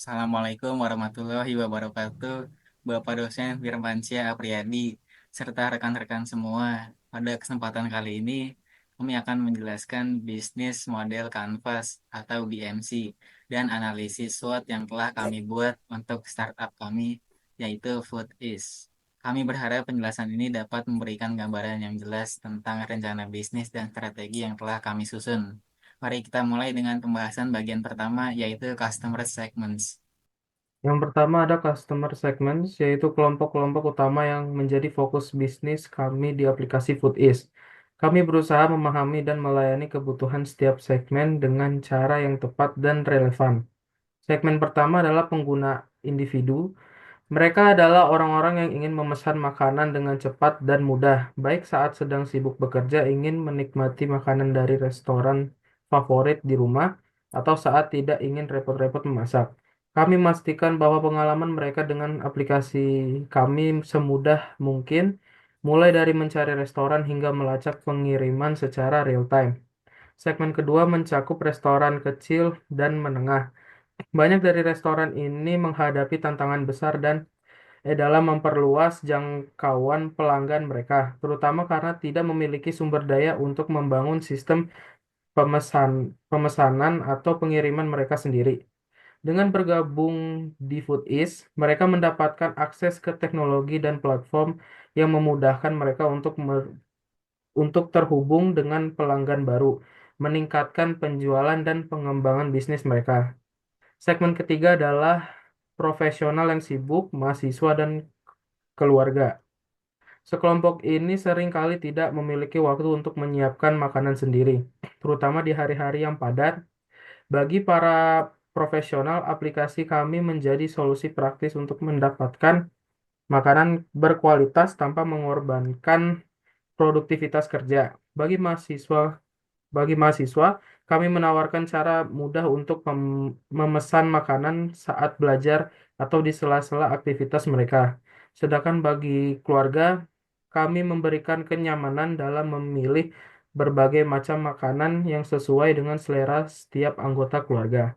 Assalamualaikum warahmatullahi wabarakatuh, Bapak dosen Firmansyah Apriyadi, serta rekan-rekan semua. Pada kesempatan kali ini, kami akan menjelaskan bisnis model Canvas atau BMC dan analisis SWOT yang telah kami buat untuk startup kami, yaitu Foodies. Kami berharap penjelasan ini dapat memberikan gambaran yang jelas tentang rencana bisnis dan strategi yang telah kami susun. Mari kita mulai dengan pembahasan bagian pertama, yaitu Customer Segments. Yang pertama ada customer segments, yaitu kelompok-kelompok utama yang menjadi fokus bisnis kami di aplikasi Foodies. Kami berusaha memahami dan melayani kebutuhan setiap segmen dengan cara yang tepat dan relevan. Segmen pertama adalah pengguna individu. Mereka adalah orang-orang yang ingin memesan makanan dengan cepat dan mudah, baik saat sedang sibuk bekerja ingin menikmati makanan dari restoran favorit di rumah, atau saat tidak ingin repot-repot memasak. Kami memastikan bahwa pengalaman mereka dengan aplikasi kami semudah mungkin, mulai dari mencari restoran hingga melacak pengiriman secara real time. Segmen kedua mencakup restoran kecil dan menengah. Banyak dari restoran ini menghadapi tantangan besar dalam memperluas jangkauan pelanggan mereka, terutama karena tidak memiliki sumber daya untuk membangun sistem pemesan, pemesanan atau pengiriman mereka sendiri. Dengan bergabung di Foodies, mereka mendapatkan akses ke teknologi dan platform yang memudahkan mereka untuk terhubung dengan pelanggan baru, meningkatkan penjualan dan pengembangan bisnis mereka. Segmen ketiga adalah profesional yang sibuk, mahasiswa, dan keluarga. Sekelompok ini seringkali tidak memiliki waktu untuk menyiapkan makanan sendiri, terutama di hari-hari yang padat. Bagi para profesional, aplikasi kami menjadi solusi praktis untuk mendapatkan makanan berkualitas tanpa mengorbankan produktivitas kerja. Bagi mahasiswa, kami menawarkan cara mudah untuk memesan makanan saat belajar atau di sela-sela aktivitas mereka. Sedangkan bagi keluarga, kami memberikan kenyamanan dalam memilih berbagai macam makanan yang sesuai dengan selera setiap anggota keluarga.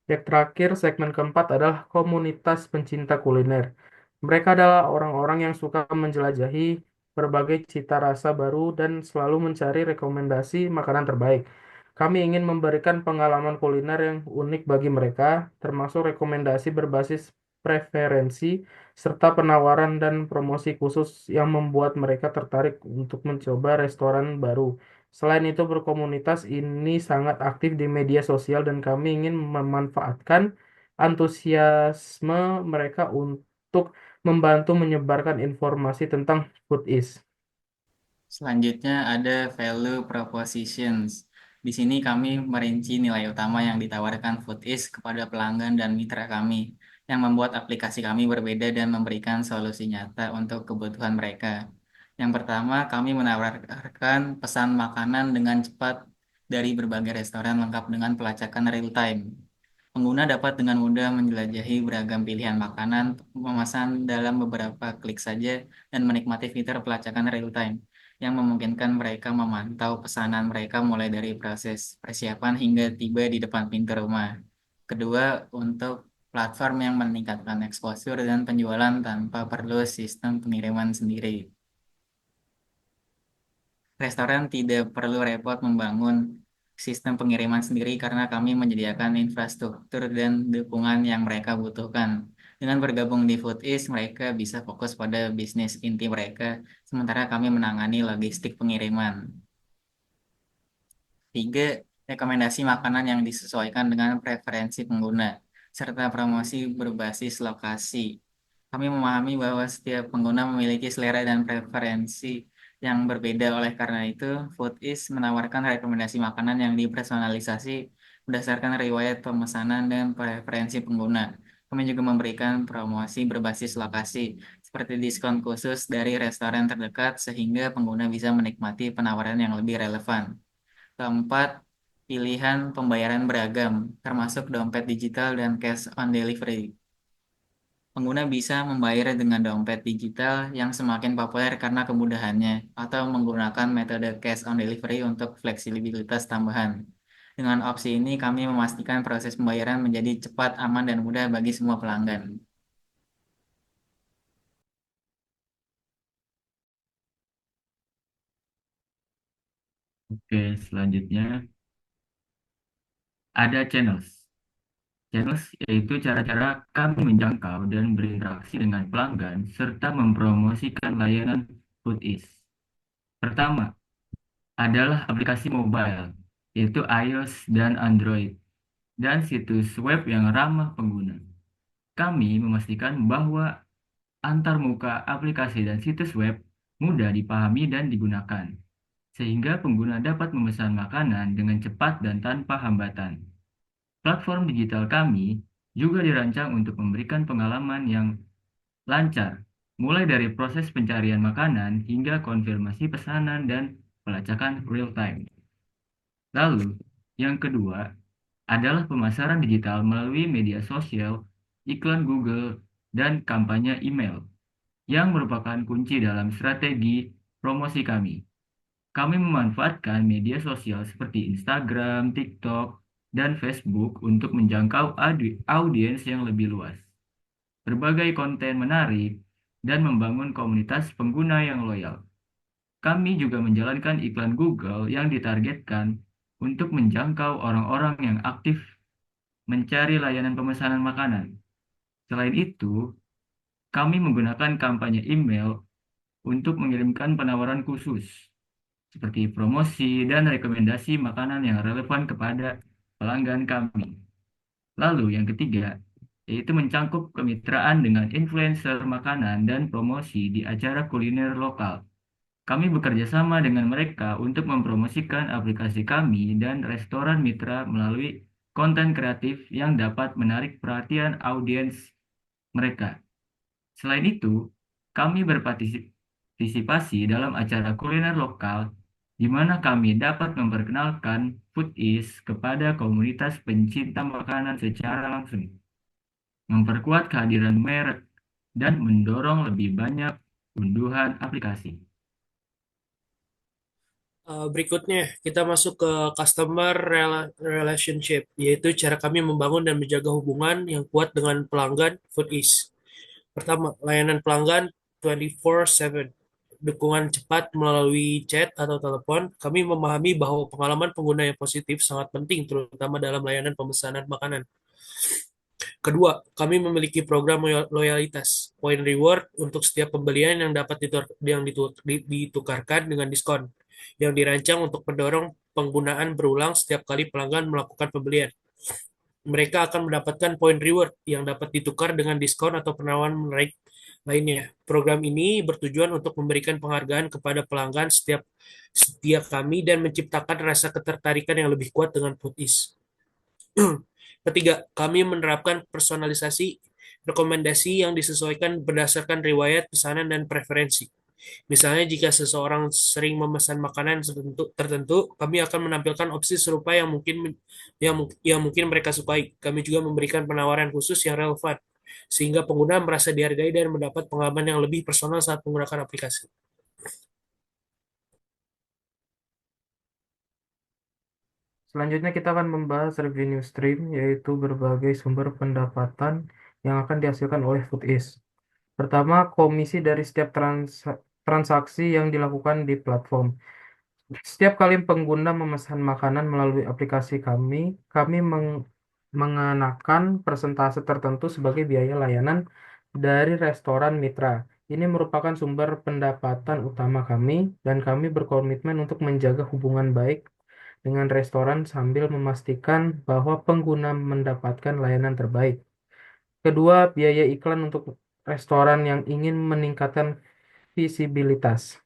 Yang terakhir, segmen keempat adalah komunitas pencinta kuliner. Mereka adalah orang-orang yang suka menjelajahi berbagai cita rasa baru dan selalu mencari rekomendasi makanan terbaik. Kami ingin memberikan pengalaman kuliner yang unik bagi mereka, termasuk rekomendasi berbasis preferensi serta penawaran dan promosi khusus yang membuat mereka tertarik untuk mencoba restoran baru. Selain itu, berkomunitas ini sangat aktif di media sosial dan kami ingin memanfaatkan antusiasme mereka untuk membantu menyebarkan informasi tentang Foodies. Selanjutnya ada value propositions. Di sini kami merinci nilai utama yang ditawarkan Foodies kepada pelanggan dan mitra kami, yang membuat aplikasi kami berbeda dan memberikan solusi nyata untuk kebutuhan mereka. Yang pertama, kami menawarkan pesan makanan dengan cepat dari berbagai restoran lengkap dengan pelacakan real time. Pengguna dapat dengan mudah menjelajahi beragam pilihan makanan, memesan dalam beberapa klik saja, dan menikmati fitur pelacakan real time yang memungkinkan mereka memantau pesanan mereka mulai dari proses persiapan hingga tiba di depan pintu rumah. Kedua, untuk platform yang meningkatkan exposure dan penjualan tanpa perlu sistem pengiriman sendiri. Restoran tidak perlu repot membangun sistem pengiriman sendiri karena kami menyediakan infrastruktur dan dukungan yang mereka butuhkan. Dengan bergabung di Foodies, mereka bisa fokus pada bisnis inti mereka, sementara kami menangani logistik pengiriman. Tiga, rekomendasi makanan yang disesuaikan dengan preferensi pengguna, serta promosi berbasis lokasi. Kami memahami bahwa setiap pengguna memiliki selera dan preferensi yang berbeda. Oleh karena itu, Foodies menawarkan rekomendasi makanan yang dipersonalisasi berdasarkan riwayat pemesanan dan preferensi pengguna. Kami juga memberikan promosi berbasis lokasi, seperti diskon khusus dari restoran terdekat sehingga pengguna bisa menikmati penawaran yang lebih relevan. Keempat, pilihan pembayaran beragam, termasuk dompet digital dan cash on delivery. Pengguna bisa membayar dengan dompet digital yang semakin populer karena kemudahannya, atau menggunakan metode cash on delivery untuk fleksibilitas tambahan. Dengan opsi ini, kami memastikan proses pembayaran menjadi cepat, aman, dan mudah bagi semua pelanggan. Oke, selanjutnya ada channels. Channels yaitu cara-cara kami menjangkau dan berinteraksi dengan pelanggan serta mempromosikan layanan Foodies. Pertama adalah aplikasi mobile, yaitu iOS dan Android, dan situs web yang ramah pengguna. Kami memastikan bahwa antarmuka aplikasi dan situs web mudah dipahami dan digunakan, sehingga pengguna dapat memesan makanan dengan cepat dan tanpa hambatan. Platform digital kami juga dirancang untuk memberikan pengalaman yang lancar, mulai dari proses pencarian makanan hingga konfirmasi pesanan dan pelacakan real time. Lalu, yang kedua adalah pemasaran digital melalui media sosial, iklan Google, dan kampanye email yang merupakan kunci dalam strategi promosi kami. Kami memanfaatkan media sosial seperti Instagram, TikTok, dan Facebook untuk menjangkau audiens yang lebih luas. Berbagai konten menarik dan membangun komunitas pengguna yang loyal. Kami juga menjalankan iklan Google yang ditargetkan untuk menjangkau orang-orang yang aktif mencari layanan pemesanan makanan. Selain itu, kami menggunakan kampanye email untuk mengirimkan penawaran khusus, seperti promosi dan rekomendasi makanan yang relevan kepada pelanggan kami. Lalu yang ketiga, yaitu mencangkup kemitraan dengan influencer makanan dan promosi di acara kuliner lokal. Kami bekerja sama dengan mereka untuk mempromosikan aplikasi kami dan restoran mitra melalui konten kreatif yang dapat menarik perhatian audiens mereka. Selain itu, kami berpartisipasi dalam acara kuliner lokal di mana kami dapat memperkenalkan Foodies kepada komunitas pencinta makanan secara langsung, memperkuat kehadiran merek, dan mendorong lebih banyak unduhan aplikasi. Berikutnya, kita masuk ke relationship, yaitu cara kami membangun dan menjaga hubungan yang kuat dengan pelanggan Foodies. Pertama, layanan pelanggan 24/7. Dukungan cepat melalui chat atau telepon. Kami memahami bahwa pengalaman pengguna yang positif sangat penting, terutama dalam layanan pemesanan makanan. Kedua, kami memiliki program loyalitas, point reward untuk setiap pembelian yang dapat ditukarkan dengan diskon, yang dirancang untuk mendorong penggunaan berulang setiap kali pelanggan melakukan pembelian. Mereka akan mendapatkan point reward yang dapat ditukar dengan diskon atau penawaran menarik lainnya. Program ini bertujuan untuk memberikan penghargaan kepada pelanggan setiap setiap kami dan menciptakan rasa ketertarikan yang lebih kuat dengan Foodies. Ketiga, kami menerapkan personalisasi rekomendasi yang disesuaikan berdasarkan riwayat pesanan dan preferensi. Misalnya, jika seseorang sering memesan makanan tertentu, kami akan menampilkan opsi serupa yang mungkin mereka sukai. Kami juga memberikan penawaran khusus yang relevan, sehingga pengguna merasa dihargai dan mendapat pengalaman yang lebih personal saat menggunakan aplikasi. Selanjutnya kita akan membahas revenue stream, yaitu berbagai sumber pendapatan yang akan dihasilkan oleh Foodies. Pertama, komisi dari setiap transaksi yang dilakukan di platform. Setiap kali pengguna memesan makanan melalui aplikasi kami mengenakan persentase tertentu sebagai biaya layanan dari restoran mitra. Ini merupakan sumber pendapatan utama kami, dan kami berkomitmen untuk menjaga hubungan baik dengan restoran sambil memastikan bahwa pengguna mendapatkan layanan terbaik. Kedua, biaya iklan untuk restoran yang ingin meningkatkan visibilitas.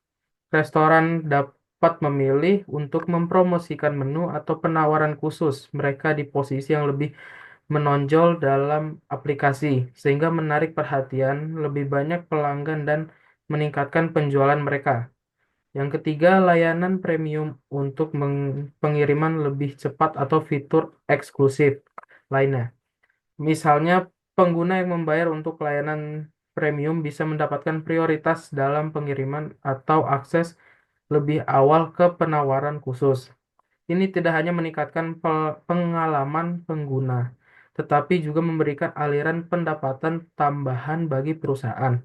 Restoran dapat memilih untuk mempromosikan menu atau penawaran khusus mereka di posisi yang lebih menonjol dalam aplikasi, sehingga menarik perhatian lebih banyak pelanggan dan meningkatkan penjualan mereka. Yang ketiga, layanan premium untuk pengiriman lebih cepat atau fitur eksklusif lainnya. Misalnya, pengguna yang membayar untuk layanan premium bisa mendapatkan prioritas dalam pengiriman atau akses lebih awal ke penawaran khusus. Ini tidak hanya meningkatkan pengalaman pengguna, tetapi juga memberikan aliran pendapatan tambahan bagi perusahaan.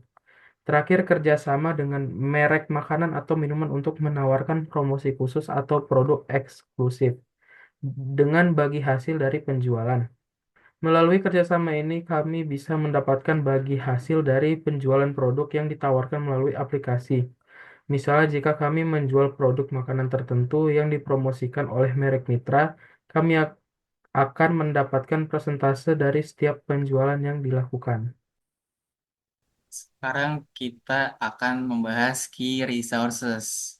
Terakhir, kerjasama dengan merek makanan atau minuman untuk menawarkan promosi khusus atau produk eksklusif dengan bagi hasil dari penjualan. Melalui kerjasama ini, kami bisa mendapatkan bagi hasil dari penjualan produk yang ditawarkan melalui aplikasi. Misalnya, jika kami menjual produk makanan tertentu yang dipromosikan oleh merek mitra, kami akan mendapatkan persentase dari setiap penjualan yang dilakukan. Sekarang kita akan membahas key resources,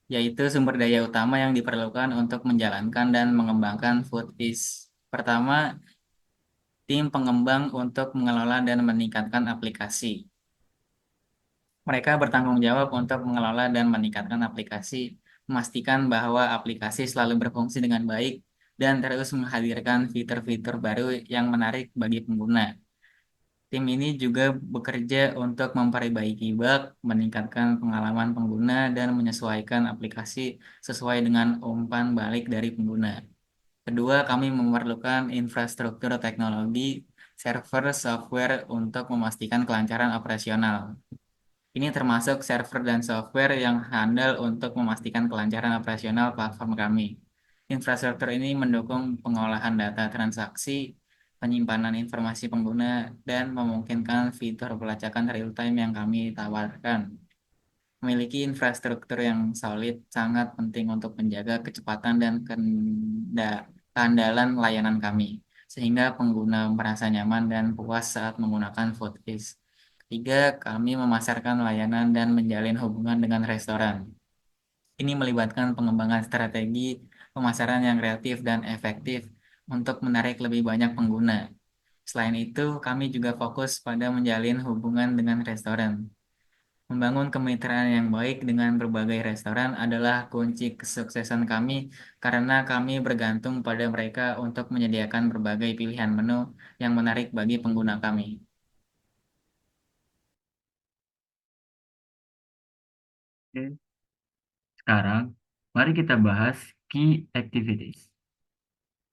yaitu sumber daya utama yang diperlukan untuk menjalankan dan mengembangkan Foodies. Pertama, tim pengembang untuk mengelola dan meningkatkan aplikasi. Mereka bertanggung jawab untuk mengelola dan meningkatkan aplikasi, memastikan bahwa aplikasi selalu berfungsi dengan baik, dan terus menghadirkan fitur-fitur baru yang menarik bagi pengguna. Tim ini juga bekerja untuk memperbaiki bug, meningkatkan pengalaman pengguna, dan menyesuaikan aplikasi sesuai dengan umpan balik dari pengguna. Kedua, kami memerlukan infrastruktur teknologi, server, software untuk memastikan kelancaran operasional. Ini termasuk server dan software yang handal untuk memastikan kelancaran operasional platform kami. Infrastruktur ini mendukung pengolahan data transaksi, penyimpanan informasi pengguna, dan memungkinkan fitur pelacakan real-time yang kami tawarkan. Memiliki infrastruktur yang solid sangat penting untuk menjaga kecepatan dan keandalan layanan kami, sehingga pengguna merasa nyaman dan puas saat menggunakan Foodis. Ketiga, kami memasarkan layanan dan menjalin hubungan dengan restoran. Ini melibatkan pengembangan strategi pemasaran yang kreatif dan efektif untuk menarik lebih banyak pengguna. Selain itu, kami juga fokus pada menjalin hubungan dengan restoran. Membangun kemitraan yang baik dengan berbagai restoran adalah kunci kesuksesan kami karena kami bergantung pada mereka untuk menyediakan berbagai pilihan menu yang menarik bagi pengguna kami. Oke, sekarang mari kita bahas key activities,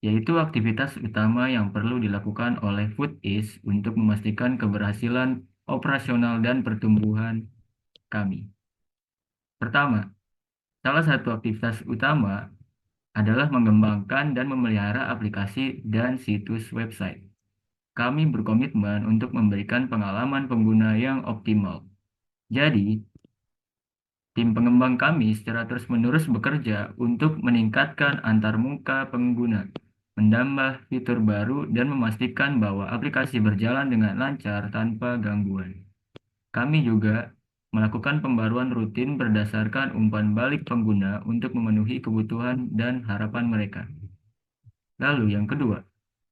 yaitu aktivitas utama yang perlu dilakukan oleh Foodies untuk memastikan keberhasilan operasional dan pertumbuhan kami. Pertama, salah satu aktivitas utama adalah mengembangkan dan memelihara aplikasi dan situs website. Kami berkomitmen untuk memberikan pengalaman pengguna yang optimal. Jadi, tim pengembang kami secara terus-menerus bekerja untuk meningkatkan antarmuka pengguna, menambah fitur baru, dan memastikan bahwa aplikasi berjalan dengan lancar tanpa gangguan. Kami juga melakukan pembaruan rutin berdasarkan umpan balik pengguna untuk memenuhi kebutuhan dan harapan mereka. Lalu yang kedua,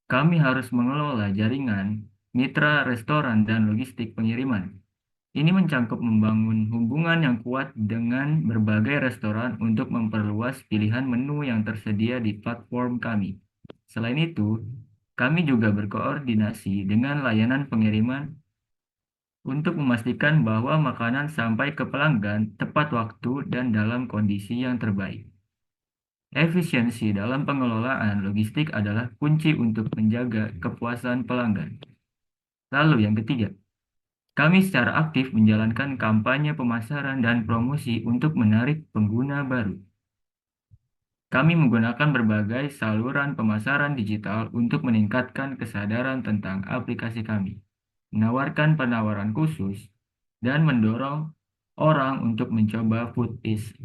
kami harus mengelola jaringan mitra restoran dan logistik pengiriman. Ini mencakup membangun hubungan yang kuat dengan berbagai restoran untuk memperluas pilihan menu yang tersedia di platform kami. Selain itu, kami juga berkoordinasi dengan layanan pengiriman untuk memastikan bahwa makanan sampai ke pelanggan tepat waktu dan dalam kondisi yang terbaik. Efisiensi dalam pengelolaan logistik adalah kunci untuk menjaga kepuasan pelanggan. Lalu yang ketiga, kami secara aktif menjalankan kampanye pemasaran dan promosi untuk menarik pengguna baru. Kami menggunakan berbagai saluran pemasaran digital untuk meningkatkan kesadaran tentang aplikasi kami, menawarkan penawaran khusus, dan mendorong orang untuk mencoba Foodies.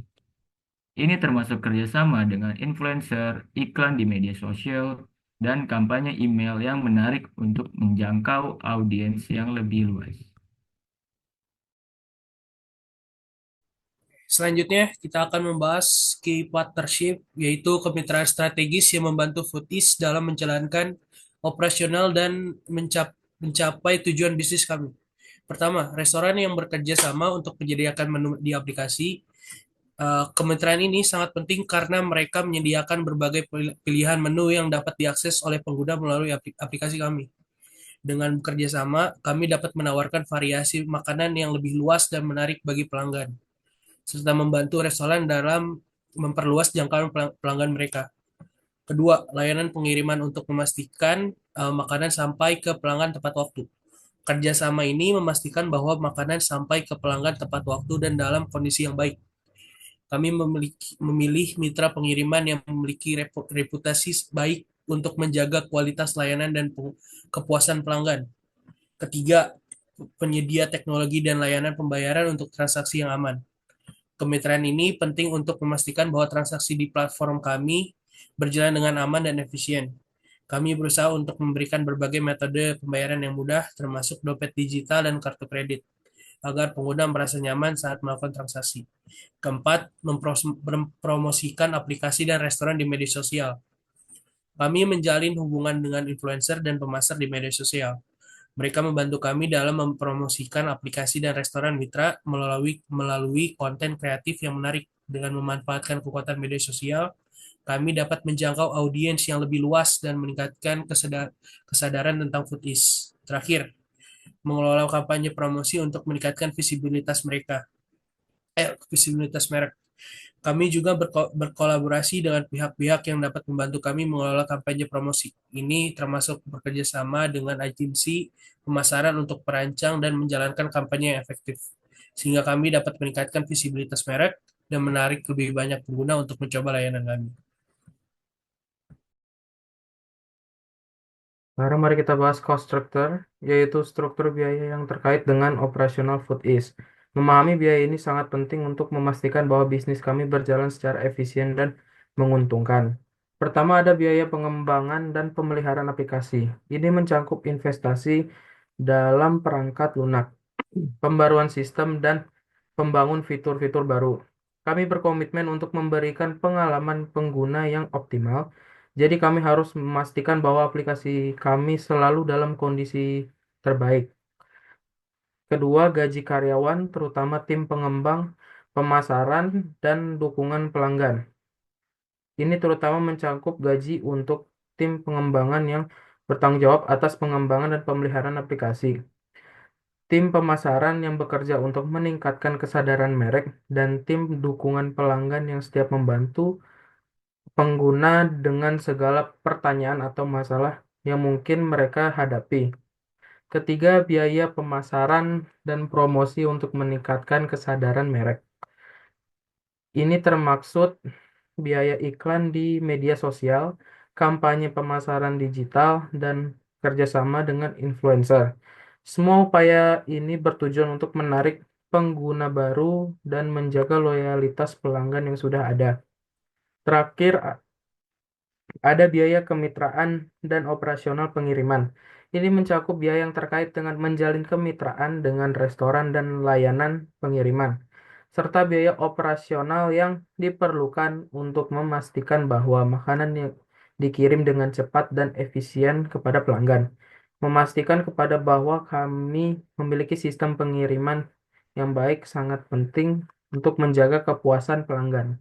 Ini termasuk kerjasama dengan influencer, iklan di media sosial, dan kampanye email yang menarik untuk menjangkau audiens yang lebih luas. Selanjutnya, kita akan membahas key partnership, yaitu kemitraan strategis yang membantu Foodies dalam menjalankan operasional dan mencapai tujuan bisnis kami. Pertama, restoran yang bekerja sama untuk menyediakan menu di aplikasi. Kemitraan ini sangat penting karena mereka menyediakan berbagai pilihan menu yang dapat diakses oleh pengguna melalui aplikasi kami. Dengan bekerja sama, kami dapat menawarkan variasi makanan yang lebih luas dan menarik bagi pelanggan serta membantu restoran dalam memperluas jangkauan pelanggan mereka. Kedua, layanan pengiriman untuk memastikan makanan sampai ke pelanggan tepat waktu. Kerjasama ini memastikan bahwa makanan sampai ke pelanggan tepat waktu dan dalam kondisi yang baik. Kami memilih mitra pengiriman yang memiliki reputasi baik untuk menjaga kualitas layanan dan kepuasan pelanggan. Ketiga, penyedia teknologi dan layanan pembayaran untuk transaksi yang aman. Kemitraan ini penting untuk memastikan bahwa transaksi di platform kami berjalan dengan aman dan efisien. Kami berusaha untuk memberikan berbagai metode pembayaran yang mudah, termasuk dompet digital dan kartu kredit, agar pengguna merasa nyaman saat melakukan transaksi. Keempat, mempromosikan aplikasi dan restoran di media sosial. Kami menjalin hubungan dengan influencer dan pemasar di media sosial. Mereka membantu kami dalam mempromosikan aplikasi dan restoran mitra melalui konten kreatif yang menarik. Dengan memanfaatkan kekuatan media sosial, kami dapat menjangkau audiens yang lebih luas dan meningkatkan kesadaran tentang food is. Terakhir, mengelola kampanye promosi untuk meningkatkan visibilitas merek. Kami juga berkolaborasi dengan pihak-pihak yang dapat membantu kami mengelola kampanye promosi. Ini termasuk bekerja sama dengan agensi pemasaran untuk merancang dan menjalankan kampanye yang efektif, sehingga kami dapat meningkatkan visibilitas merek dan menarik lebih banyak pengguna untuk mencoba layanan kami. Sekarang mari kita bahas cost structure, yaitu struktur biaya yang terkait dengan operasional Food Is. Memahami biaya ini sangat penting untuk memastikan bahwa bisnis kami berjalan secara efisien dan menguntungkan. Pertama ada biaya pengembangan dan pemeliharaan aplikasi. Ini mencakup investasi dalam perangkat lunak, pembaruan sistem, dan membangun fitur-fitur baru. Kami berkomitmen untuk memberikan pengalaman pengguna yang optimal, jadi kami harus memastikan bahwa aplikasi kami selalu dalam kondisi terbaik. Kedua, gaji karyawan, terutama tim pengembang, pemasaran, dan dukungan pelanggan. Ini terutama mencakup gaji untuk tim pengembangan yang bertanggung jawab atas pengembangan dan pemeliharaan aplikasi, tim pemasaran yang bekerja untuk meningkatkan kesadaran merek, dan tim dukungan pelanggan yang setiap membantu pengguna dengan segala pertanyaan atau masalah yang mungkin mereka hadapi. Ketiga, biaya pemasaran dan promosi untuk meningkatkan kesadaran merek. Ini termaksud biaya iklan di media sosial, kampanye pemasaran digital, dan kerjasama dengan influencer. Semua upaya ini bertujuan untuk menarik pengguna baru dan menjaga loyalitas pelanggan yang sudah ada. Terakhir, ada biaya kemitraan dan operasional pengiriman. Ini mencakup biaya yang terkait dengan menjalin kemitraan dengan restoran dan layanan pengiriman, serta biaya operasional yang diperlukan untuk memastikan bahwa makanan yang dikirim dengan cepat dan efisien kepada pelanggan. Memastikan kepada bahwa kami memiliki sistem pengiriman yang baik sangat penting untuk menjaga kepuasan pelanggan.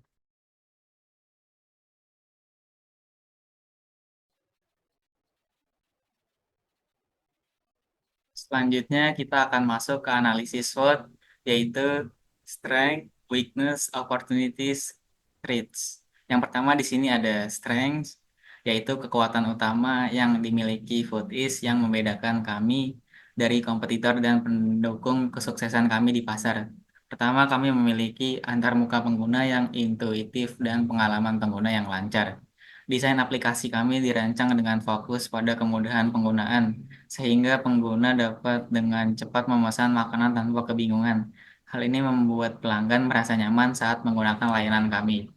Selanjutnya kita akan masuk ke analisis SWOT, yaitu Strength, Weakness, Opportunities, Threats. Yang pertama di sini ada Strength, yaitu kekuatan utama yang dimiliki Foodist yang membedakan kami dari kompetitor dan pendukung kesuksesan kami di pasar. Pertama, kami memiliki antarmuka pengguna yang intuitif dan pengalaman pengguna yang lancar. Desain aplikasi kami dirancang dengan fokus pada kemudahan penggunaan, sehingga pengguna dapat dengan cepat memesan makanan tanpa kebingungan. Hal ini membuat pelanggan merasa nyaman saat menggunakan layanan kami.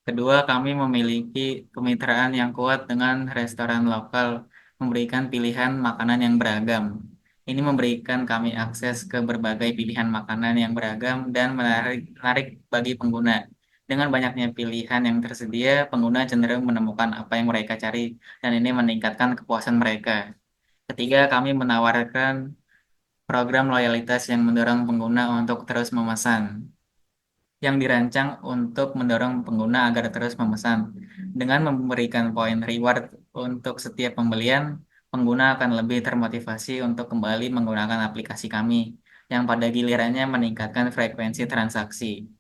Kedua, kami memiliki kemitraan yang kuat dengan restoran lokal, memberikan pilihan makanan yang beragam. Ini memberikan kami akses ke berbagai pilihan makanan yang beragam dan menarik bagi pengguna. Dengan banyaknya pilihan yang tersedia, pengguna cenderung menemukan apa yang mereka cari, dan ini meningkatkan kepuasan mereka. Ketiga, kami menawarkan program loyalitas yang mendorong pengguna untuk terus memesan, yang dirancang untuk mendorong pengguna agar terus memesan. Dengan memberikan poin reward untuk setiap pembelian, pengguna akan lebih termotivasi untuk kembali menggunakan aplikasi kami, yang pada gilirannya meningkatkan frekuensi transaksi.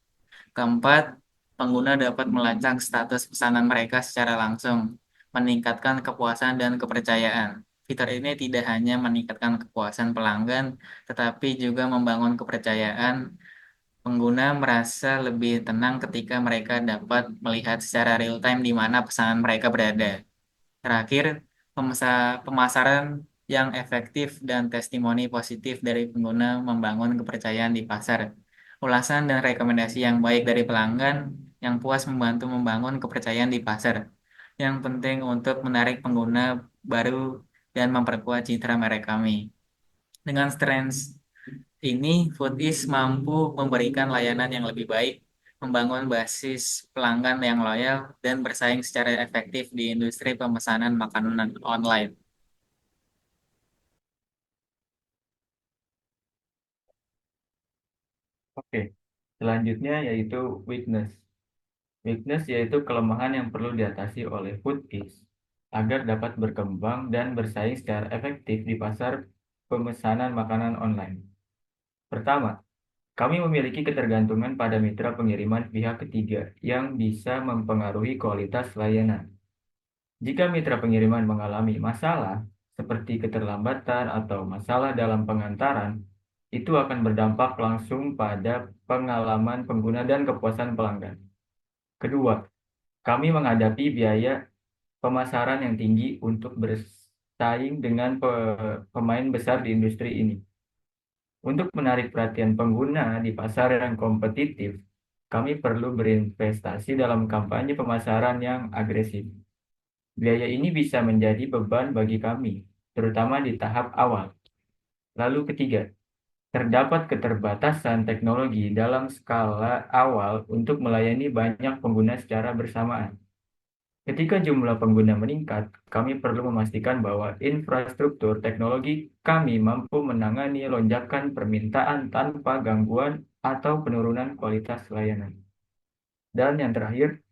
Keempat, Pengguna dapat melacak status pesanan mereka secara langsung, meningkatkan kepuasan dan kepercayaan. Fitur ini tidak hanya meningkatkan kepuasan pelanggan, tetapi juga membangun kepercayaan. Pengguna merasa lebih tenang ketika mereka dapat melihat secara real time di mana pesanan mereka berada. Terakhir, pemasaran yang efektif dan testimoni positif dari pengguna membangun kepercayaan di pasar. Ulasan dan rekomendasi yang baik dari pelanggan yang puas membantu membangun kepercayaan di pasar. Yang penting untuk menarik pengguna baru dan memperkuat citra merek kami. Dengan strengths ini, Foodis mampu memberikan layanan yang lebih baik, membangun basis pelanggan yang loyal, dan bersaing secara efektif di industri pemesanan makanan online. Oke, selanjutnya yaitu weakness. Weakness yaitu kelemahan yang perlu diatasi oleh Foodis agar dapat berkembang dan bersaing secara efektif di pasar pemesanan makanan online. Pertama, kami memiliki ketergantungan pada mitra pengiriman pihak ketiga yang bisa mempengaruhi kualitas layanan. Jika mitra pengiriman mengalami masalah, seperti keterlambatan atau masalah dalam pengantaran, itu akan berdampak langsung pada pengalaman pengguna dan kepuasan pelanggan. Kedua, kami menghadapi biaya pemasaran yang tinggi untuk bersaing dengan pemain besar di industri ini. Untuk menarik perhatian pengguna di pasar yang kompetitif, kami perlu berinvestasi dalam kampanye pemasaran yang agresif. Biaya ini bisa menjadi beban bagi kami, terutama di tahap awal. Lalu ketiga, terdapat keterbatasan teknologi dalam skala awal untuk melayani banyak pengguna secara bersamaan. Ketika jumlah pengguna meningkat, kami perlu memastikan bahwa infrastruktur teknologi kami mampu menangani lonjakan permintaan tanpa gangguan atau penurunan kualitas layanan. Dan yang terakhir,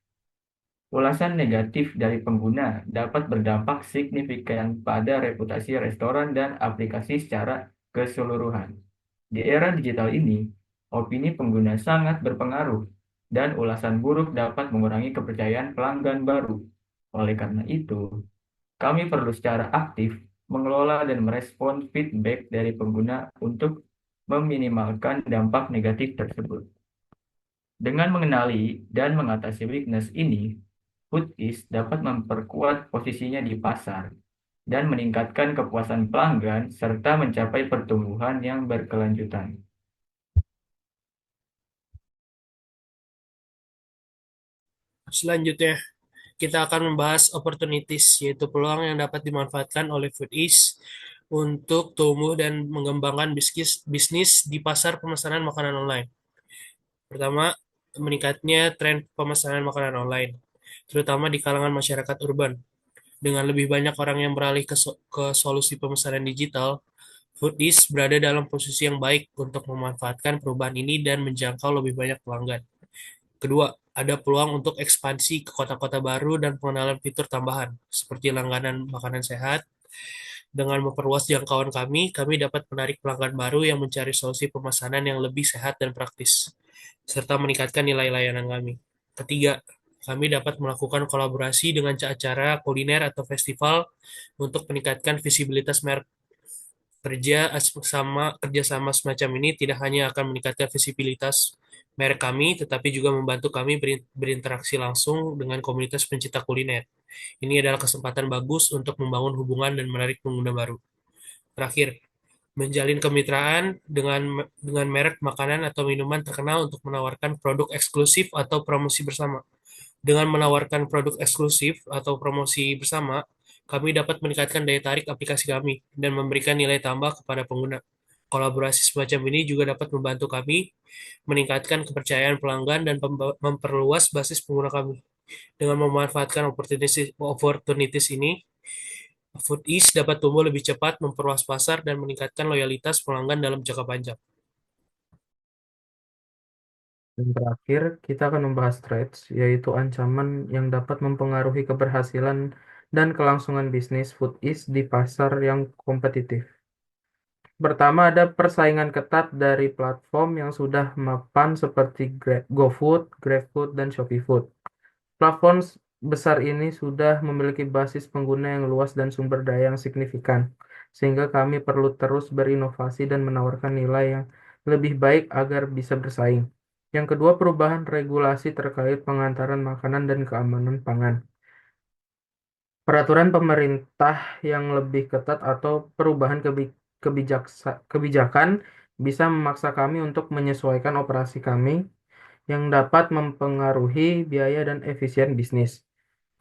ulasan negatif dari pengguna dapat berdampak signifikan pada reputasi restoran dan aplikasi secara keseluruhan. Di era digital ini, opini pengguna sangat berpengaruh, dan ulasan buruk dapat mengurangi kepercayaan pelanggan baru. Oleh karena itu, kami perlu secara aktif mengelola dan merespon feedback dari pengguna untuk meminimalkan dampak negatif tersebut. Dengan mengenali dan mengatasi weakness ini, Foodis dapat memperkuat posisinya di pasar dan meningkatkan kepuasan pelanggan serta mencapai pertumbuhan yang berkelanjutan. Selanjutnya, kita akan membahas opportunities, yaitu peluang yang dapat dimanfaatkan oleh Foodis untuk tumbuh dan mengembangkan bisnis di pasar pemesanan makanan online. Pertama, meningkatnya tren pemesanan makanan online, terutama di kalangan masyarakat urban. Dengan lebih banyak orang yang beralih ke solusi pemesanan digital, Foodis berada dalam posisi yang baik untuk memanfaatkan perubahan ini dan menjangkau lebih banyak pelanggan. Kedua, ada peluang untuk ekspansi ke kota-kota baru dan pengenalan fitur tambahan, seperti langganan makanan sehat. Dengan memperluas jangkauan kami dapat menarik pelanggan baru yang mencari solusi pemesanan yang lebih sehat dan praktis, serta meningkatkan nilai layanan kami. Ketiga, kami dapat melakukan kolaborasi dengan acara kuliner atau festival untuk meningkatkan visibilitas merek. Kerjasama semacam ini tidak hanya akan meningkatkan visibilitas merek kami, tetapi juga membantu kami berinteraksi langsung dengan komunitas pencinta kuliner. Ini adalah kesempatan bagus untuk membangun hubungan dan menarik pengguna baru. Terakhir, menjalin kemitraan dengan merek makanan atau minuman terkenal untuk menawarkan produk eksklusif atau promosi bersama. Dengan menawarkan produk eksklusif atau promosi bersama, kami dapat meningkatkan daya tarik aplikasi kami dan memberikan nilai tambah kepada pengguna. Kolaborasi semacam ini juga dapat membantu kami meningkatkan kepercayaan pelanggan dan memperluas basis pengguna kami. Dengan memanfaatkan opportunities ini, Foodis dapat tumbuh lebih cepat, memperluas pasar, dan meningkatkan loyalitas pelanggan dalam jangka panjang. Dan terakhir, kita akan membahas threats, yaitu ancaman yang dapat mempengaruhi keberhasilan dan kelangsungan bisnis Foodis di pasar yang kompetitif. Pertama, ada persaingan ketat dari platform yang sudah mapan seperti GoFood, GrabFood, dan ShopeeFood. Platform besar ini sudah memiliki basis pengguna yang luas dan sumber daya yang signifikan, sehingga kami perlu terus berinovasi dan menawarkan nilai yang lebih baik agar bisa bersaing. Yang kedua, perubahan regulasi terkait pengantaran makanan dan keamanan pangan. Peraturan pemerintah yang lebih ketat atau perubahan kebijakan bisa memaksa kami untuk menyesuaikan operasi kami yang dapat mempengaruhi biaya dan efisien bisnis.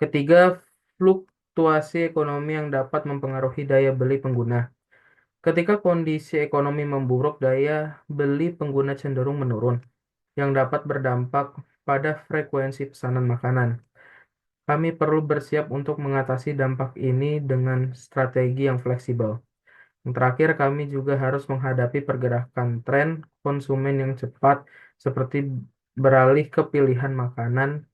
Ketiga, fluktuasi ekonomi yang dapat mempengaruhi daya beli pengguna. Ketika kondisi ekonomi memburuk, daya beli pengguna cenderung menurun, yang dapat berdampak pada frekuensi pesanan makanan. Kami perlu bersiap untuk mengatasi dampak ini dengan strategi yang fleksibel. Yang terakhir, kami juga harus menghadapi pergerakan tren konsumen yang cepat, seperti beralih ke pilihan makanan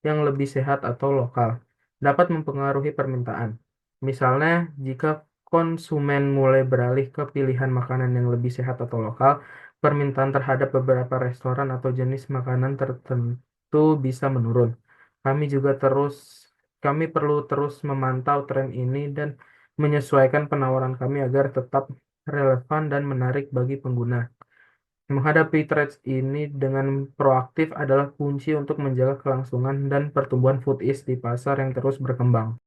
yang lebih sehat atau lokal, dapat mempengaruhi permintaan. Misalnya, jika konsumen mulai beralih ke pilihan makanan yang lebih sehat atau lokal, permintaan terhadap beberapa restoran atau jenis makanan tertentu bisa menurun. Kami juga terus, kami perlu terus memantau tren ini dan menyesuaikan penawaran kami agar tetap relevan dan menarik bagi pengguna. Menghadapi threats ini dengan proaktif adalah kunci untuk menjaga kelangsungan dan pertumbuhan Foodist di pasar yang terus berkembang.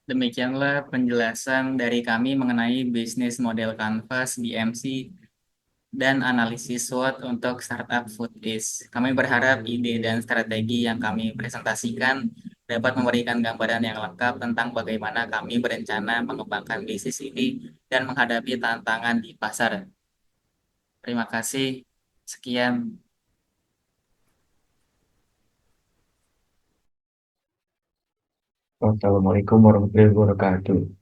Demikianlah penjelasan dari kami mengenai bisnis model Canvas, BMC, dan analisis SWOT untuk startup Foodist. Kami berharap ide dan strategi yang kami presentasikan dapat memberikan gambaran yang lengkap tentang bagaimana kami berencana mengembangkan bisnis ini dan menghadapi tantangan di pasar. Terima kasih. Sekian. Wassalamualaikum warahmatullahi wabarakatuh.